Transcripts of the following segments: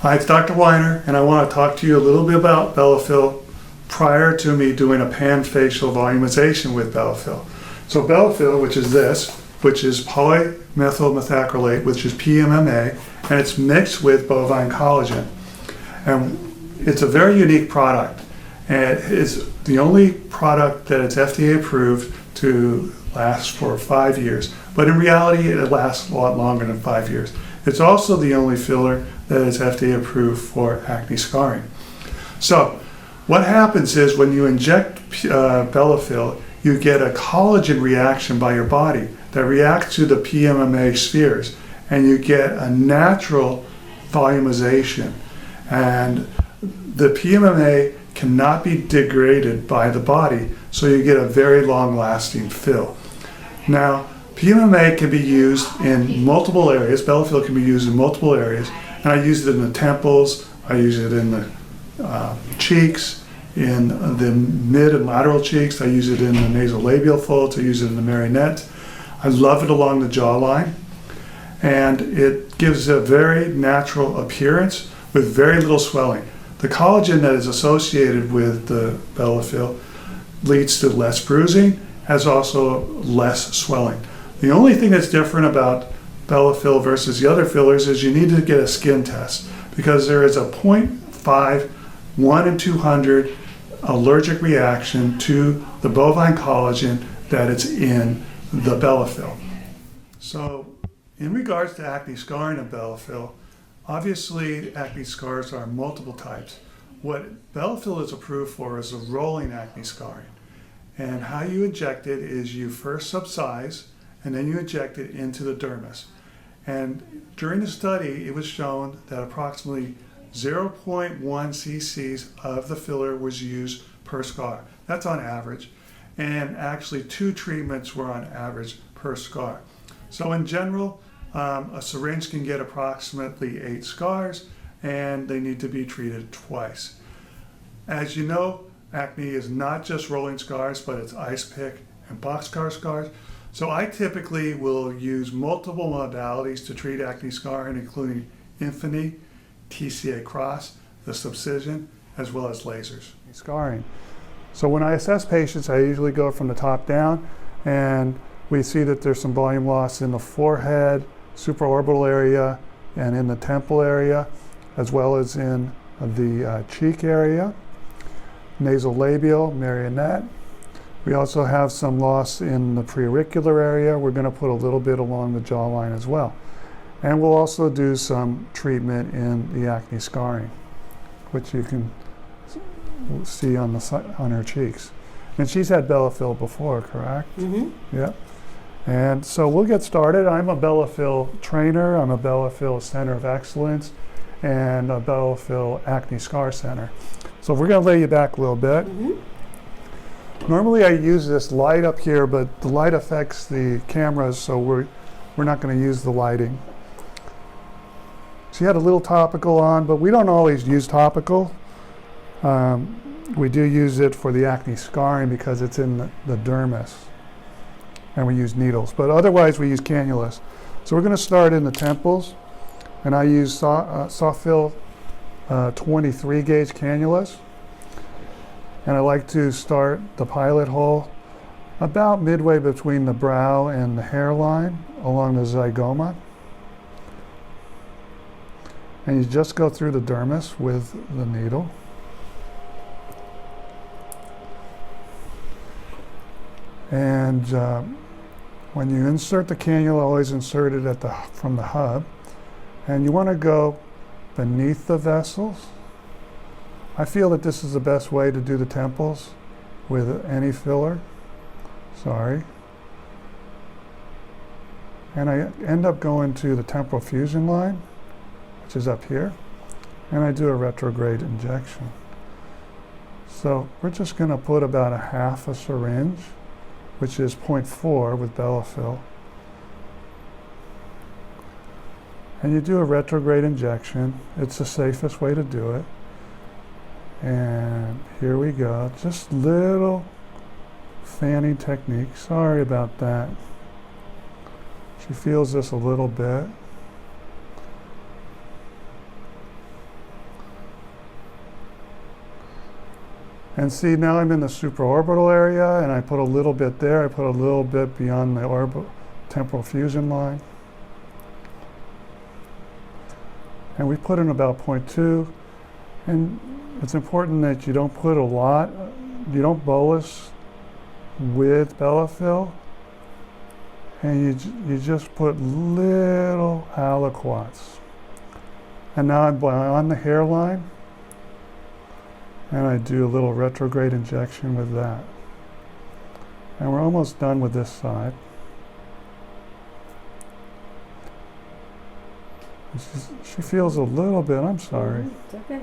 Hi, it's Dr. Weiner, and I want to talk to you a little bit about Bellafill prior to me doing a pan-facial volumization with Bellafill. So Bellafill, which is this, which is polymethyl methacrylate, which is PMMA, and it's mixed with bovine collagen. And it's a very unique product, and it is the only product that is FDA approved to last for 5 years. But in reality, it lasts a lot longer than 5 years. It's also the only filler that is FDA approved for acne scarring. So what happens is when you inject Bellafill, you get a collagen reaction by your body that reacts to the PMMA spheres, and you get a natural volumization. And the PMMA cannot be degraded by the body, so you get a very long-lasting fill. Now, PMMA can be used in multiple areas. Bellafill can be used in multiple areas, and I use it in the temples, I use it in the cheeks, in the mid and lateral cheeks, I use it in the nasolabial folds, I use it in the marionette. I love it along the jawline, and it gives a very natural appearance with very little swelling. The collagen that is associated with the Bellafill leads to less bruising, has also less swelling. The only thing that's different about Bellafill versus the other fillers is you need to get a skin test, because there is a 0.5, 1 in 200 allergic reaction to the bovine collagen that is in the Bellafill. So in regards to acne scarring of Bellafill, obviously acne scars are multiple types. What Bellafill is approved for is a rolling acne scarring. And how you inject it is you first subcise, and then you inject it into the dermis. And during the study, it was shown that approximately 0.1 cc's of the filler was used per scar. That's on average. And actually 2 treatments were on average per scar. So in general, a syringe can get approximately 8 scars, and they need to be treated twice. As you know, acne is not just rolling scars, but it's ice pick and boxcar scars. So I typically will use multiple modalities to treat acne scarring, including Infinity, TCA cross, the subcision, as well as lasers. Scarring. So when I assess patients, I usually go from the top down, and we see that there's some volume loss in the forehead, supraorbital area, and in the temple area, as well as in the cheek area, nasolabial, marionette. We also have some loss in the preauricular area. We're going to put a little bit along the jawline as well. And we'll also do some treatment in the acne scarring, which you can see on her cheeks. And she's had Bellafill before, correct? Mm-hmm. Yeah. And so we'll get started. I'm a Bellafill trainer. I'm a Bellafill Center of Excellence and a Bellafill Acne Scar Center. So we're going to lay you back a little bit. Mm-hmm. Normally I use this light up here, but the light affects the cameras, so we're not going to use the lighting. She had a little topical on, but we don't always use topical. We do use it for the acne scarring because it's in the dermis, and we use needles. But otherwise we use cannulas. So we're going to start in the temples, and I use soft fill 23 gauge cannulas. And I like to start the pilot hole about midway between the brow and the hairline along the zygoma. And you just go through the dermis with the needle. And when you insert the cannula, always insert it from the hub. And you want to go beneath the vessels. I feel that this is the best way to do the temples with any filler. Sorry. And I end up going to the temporal fusion line, which is up here, and I do a retrograde injection. So we're just going to put about a half a syringe, which is 0.4 with Bellafill. And you do a retrograde injection. It's the safest way to do it. And here we go, just little fanning technique. Sorry about that. She feels this a little bit. And see, now I'm in the supraorbital area, and I put a little bit there. I put a little bit beyond the temporal fusion line. And we put in about 0.2. And it's important that you don't put a lot. You don't bolus with Bellafill. And you just put little aliquots. And now I'm on the hairline. And I do a little retrograde injection with that. And we're almost done with this side. She feels a little bit, I'm sorry. It's okay.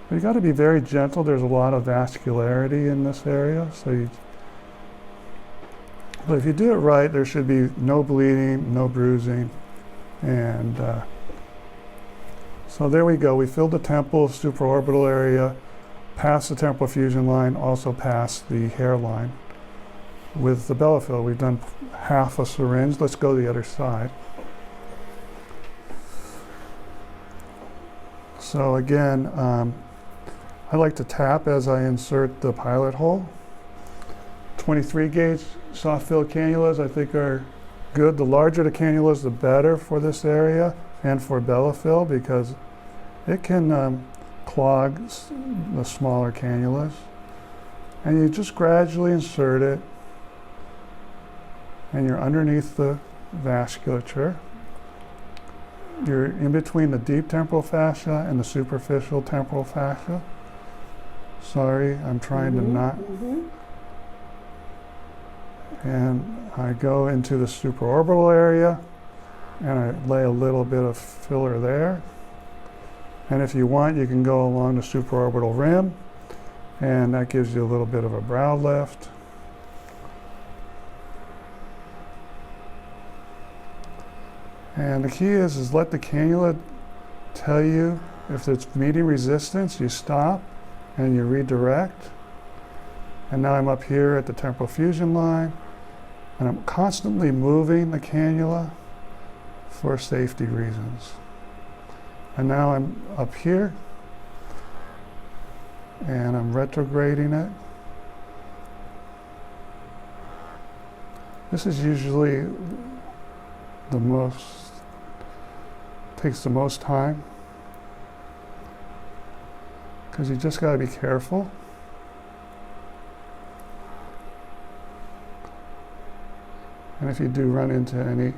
But you got to be very gentle. There's a lot of vascularity in this area. But if you do it right, there should be no bleeding, no bruising. And so there we go. We filled the temple, supraorbital area, past the temporal fusion line, also past the hairline. With the Bellafill, we've done half a syringe. Let's go to the other side. So again, I like to tap as I insert the pilot hole. 23 gauge soft fill cannulas I think are good. The larger the cannulas, the better for this area and for Bellafill, because it can clog the smaller cannulas. And you just gradually insert it, and you're underneath the vasculature. You're in between the deep temporal fascia and the superficial temporal fascia. Sorry, I'm trying to not. And I go into the supraorbital area, and I lay a little bit of filler there. And if you want, you can go along the supraorbital rim, and that gives you a little bit of a brow lift. And the key is let the cannula tell you if it's meeting resistance. You stop and you redirect. And now I'm up here at the temporal fusion line, and I'm constantly moving the cannula for safety reasons. And now I'm up here, and I'm retrograding it. This is usually takes the most time, because you just got to be careful. And if you do run into any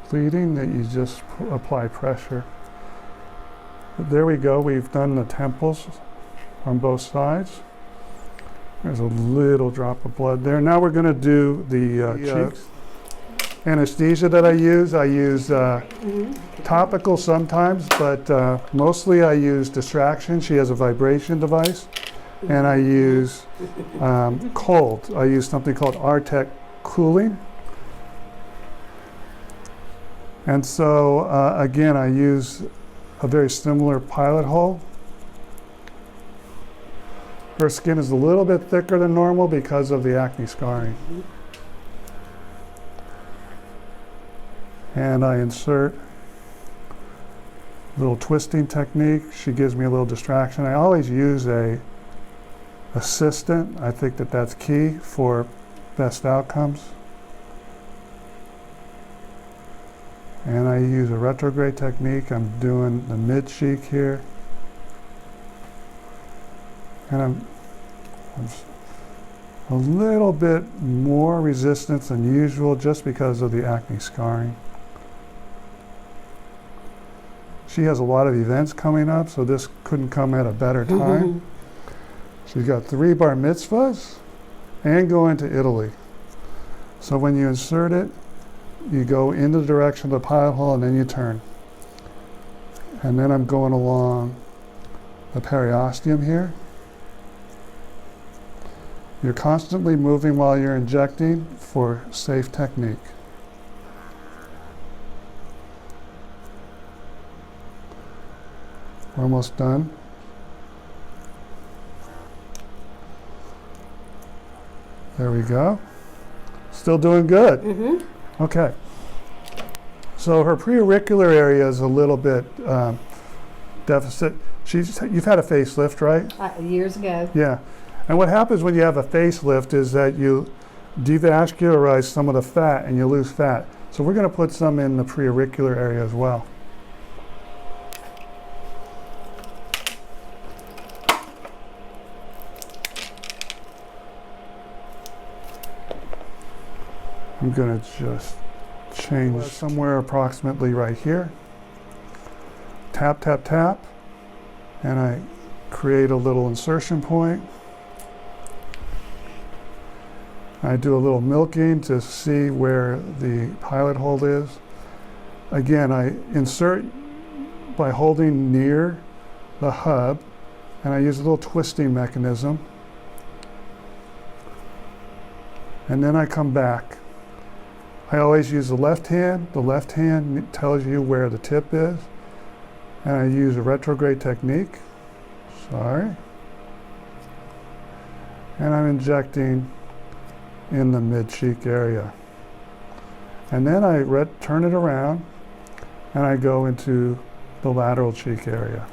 bleeding, that you just apply pressure. But there we go. We've done the temples on both sides. There's a little drop of blood there. Now we're going to do the cheeks. Anesthesia that I use topical sometimes, but mostly I use distraction. She has a vibration device. And I use cold. I use something called Artec cooling. And so again, I use a very similar pilot hole. Her skin is a little bit thicker than normal because of the acne scarring. And I insert a little twisting technique. She gives me a little distraction. I always use a assistant. I think that that's key for best outcomes. And I use a retrograde technique. I'm doing the mid cheek here. And I'm a little bit more resistance than usual just because of the acne scarring. She has a lot of events coming up, so this couldn't come at a better time. She's got 3 bar mitzvahs and going to Italy. So when you insert it, you go in the direction of the pilot hole and then you turn. And then I'm going along the periosteum here. You're constantly moving while you're injecting for safe technique. We're almost done. There we go. Still doing good. Okay. So her preauricular area is a little bit deficit. You've had a facelift, right? Years ago. Yeah. And what happens when you have a facelift is that you devascularize some of the fat and you lose fat. So we're going to put some in the preauricular area as well. I'm going to just change somewhere approximately right here. Tap, tap, tap. And I create a little insertion point. I do a little milking to see where the pilot hole is. Again, I insert by holding near the hub, and I use a little twisting mechanism. And then I come back. I always use the left hand. The left hand tells you where the tip is. And I use a retrograde technique. Sorry. And I'm injecting in the mid-cheek area. And then I turn it around and I go into the lateral cheek area.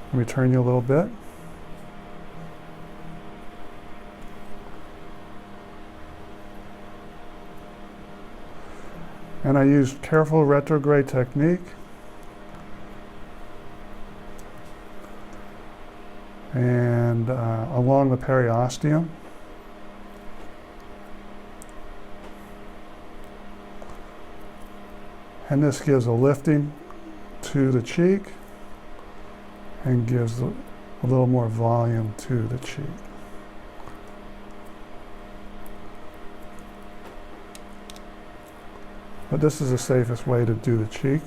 Let me turn you a little bit. And I use careful retrograde technique. And along the periosteum. And this gives a lifting to the cheek and gives a little more volume to the cheek. But this is the safest way to do the cheek.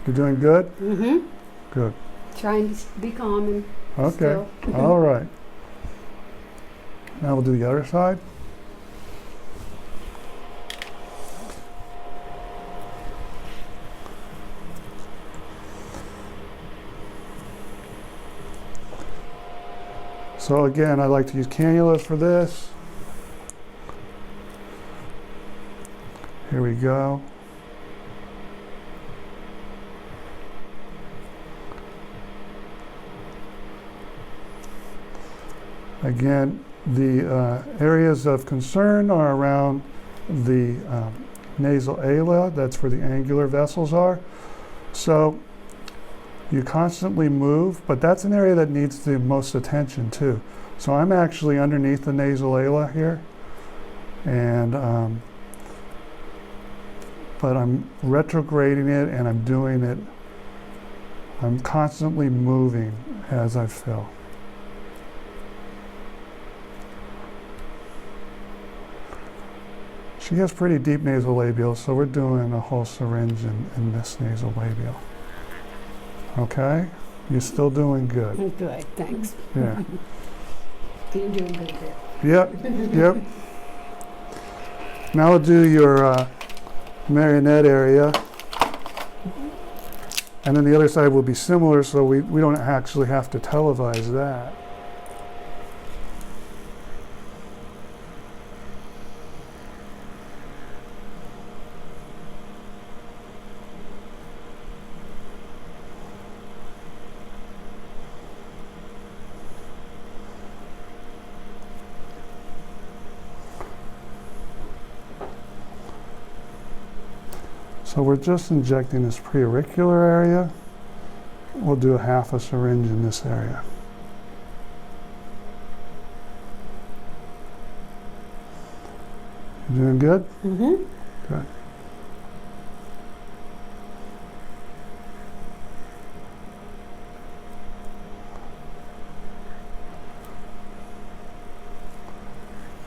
You're doing good? Mm-hmm. Good. Trying to be calm and okay. still. All right. Now we'll do the other side. So again, I like to use cannulas for this. Here we go. Again, the areas of concern are around the nasal ala. That's where the angular vessels are. So you constantly move, but that's an area that needs the most attention too. So I'm actually underneath the nasal ala here, and but I'm retrograding it and I'm doing it. I'm constantly moving as I fill. She has pretty deep nasolabial, so we're doing a whole syringe in this nasolabial. Okay? You're still doing good. Good, thanks. Yeah. You're doing good there. Yep, yep. Now we'll do your marionette area. And then the other side will be similar, so we don't actually have to televise that. So we're just injecting this preauricular area. We'll do a half a syringe in this area. You doing good? Mm-hmm. Good.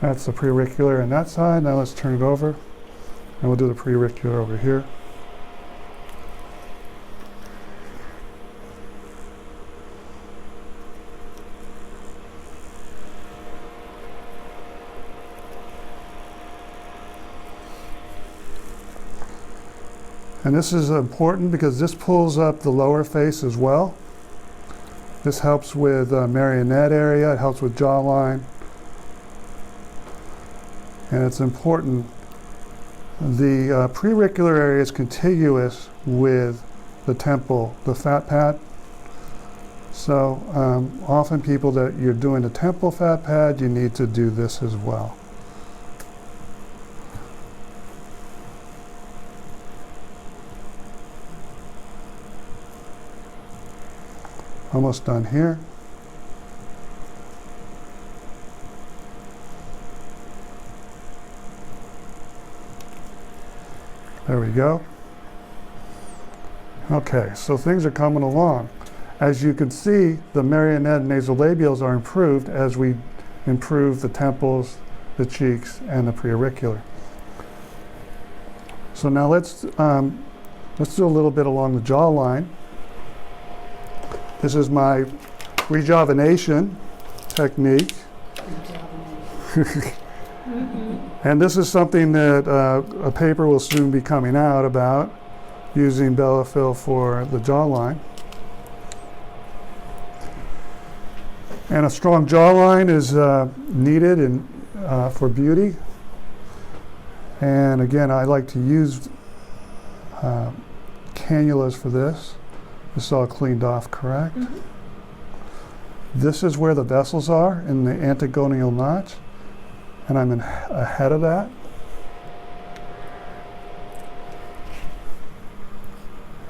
That's the preauricular on that side. Now let's turn it over, and we'll do the preauricular over here. And this is important because this pulls up the lower face as well. This helps with marionette area, it helps with jawline. And it's important. The preauricular area is contiguous with the the temple, the fat pad. So often people that you're doing the temple fat pad, you need to do this as well. Almost done here. There we go. Okay, so things are coming along. As you can see, the marionette nasolabials are improved as we improve the temples, the cheeks, and the preauricular. So now let's do a little bit along the jawline. This is my rejuvenation technique. And this is something that a paper will soon be coming out about using Bellafill for the jawline. And a strong jawline is needed for beauty. And again, I like to use cannulas for this. This is all cleaned off, correct? Mm-hmm. This is where the vessels are in the antegonial notch, and I'm ahead of that.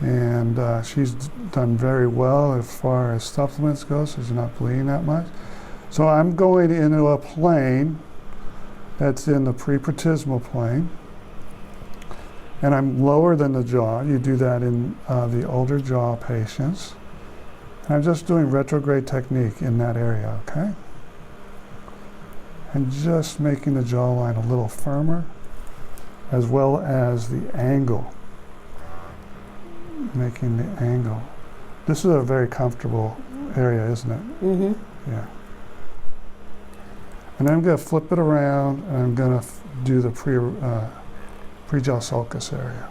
And she's done very well as far as supplements go, so she's not bleeding that much. So I'm going into a plane that's in the preproximal plane, and I'm lower than the jaw. You do that in the older jaw patients. And I'm just doing retrograde technique in that area, okay? And just making the jawline a little firmer, as well as the angle. Making the angle. This is a very comfortable area, isn't it? Mm-hmm. Yeah. And I'm going to flip it around, and I'm going to do the pre-jaw sulcus area.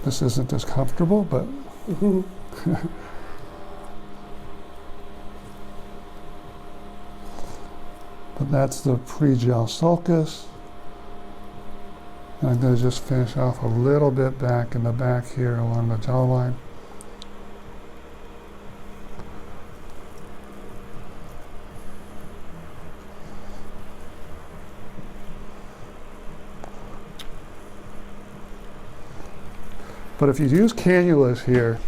This isn't as comfortable, but but that's the pre-jaw sulcus. And I'm going to just finish off a little bit back in the back here along the jawline. But if you use cannulas here,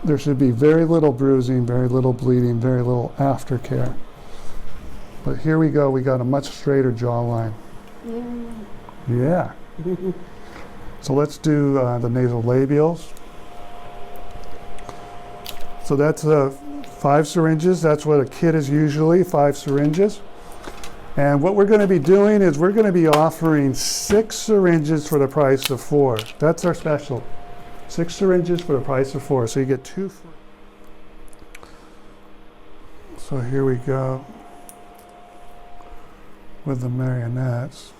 there should be very little bruising, very little bleeding, very little aftercare. But here we go, we got a much straighter jawline. Yeah. So let's do the nasolabials. So that's 5 syringes. That's what a kit is usually, 5 syringes. And what we're going to be doing is we're going to be offering 6 syringes for the price of 4. That's our special. 6 syringes for the price of 4. So you get 2 free. So here we go with the marionettes.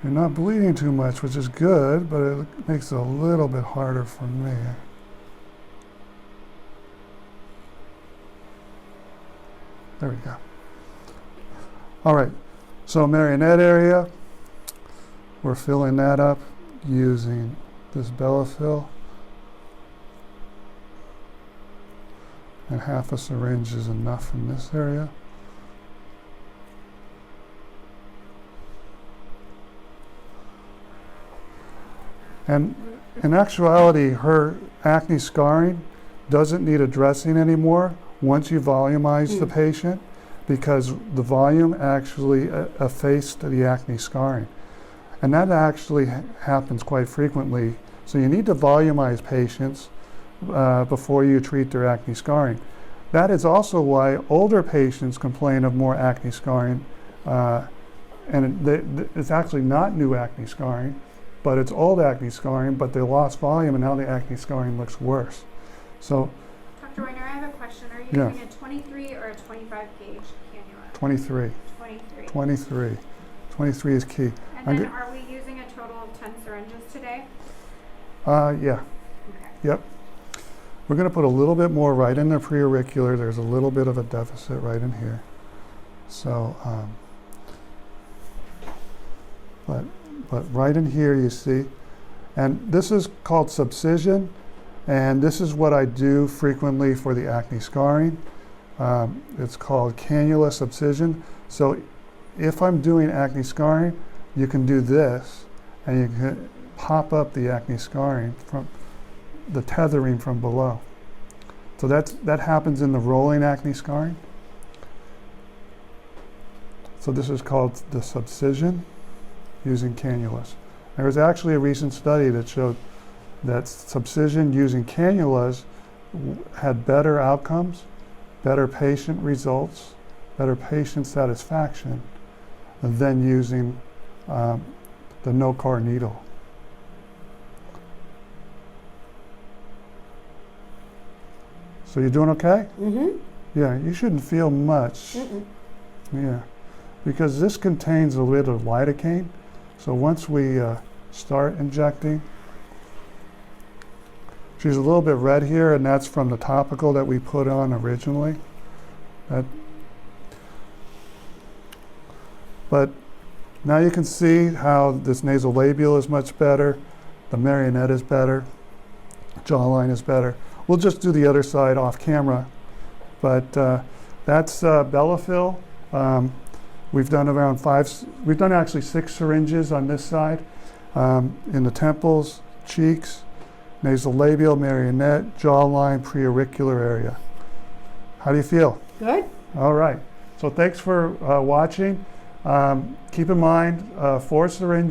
You're not bleeding too much, which is good, but it makes it a little bit harder for me. There we go. All right, so marionette area, we're filling that up using this Bellafill. And half a syringe is enough in this area. And in actuality, her acne scarring doesn't need addressing anymore once you volumize the patient, because the volume actually effaced the acne scarring. And that actually happens quite frequently. So you need to volumize patients before you treat their acne scarring. That is also why older patients complain of more acne scarring, and it's actually not new acne scarring, but it's old acne scarring, but they lost volume and now the acne scarring looks worse. So, Dr. Weiner, I have a question. Are you using a 23 or a 25 gauge cannula? 23. 23. 23. 23 is key. And then are we using a total of 10 syringes today? Yeah. Okay. Yep. We're going to put a little bit more right in the preauricular. There's a little bit of a deficit right in here. So, but right in here you see, and this is called subcision, and this is what I do frequently for the acne scarring. It's called cannula subcision. So if I'm doing acne scarring, you can do this, and you can pop up the acne scarring from the tethering from below. So that happens in the rolling acne scarring. So this is called the subcision using cannulas. There was actually a recent study that showed that subcision using cannulas had better outcomes, better patient results, better patient satisfaction than using the no-car needle. So you're doing okay? Mm-hmm. Yeah, you shouldn't feel much. Yeah, because this contains a little lidocaine. So once we start injecting, she's a little bit red here, and that's from the topical that we put on originally. But now you can see how this nasolabial is much better, the marionette is better, jawline is better. We'll just do the other side off camera, but that's Bellafill. We've done we've done actually 6 syringes on this side, in the temples, cheeks, nasolabial, marionette, jawline, preauricular area. How do you feel? Good. All right. So thanks for watching. Keep in mind, 4 syringes.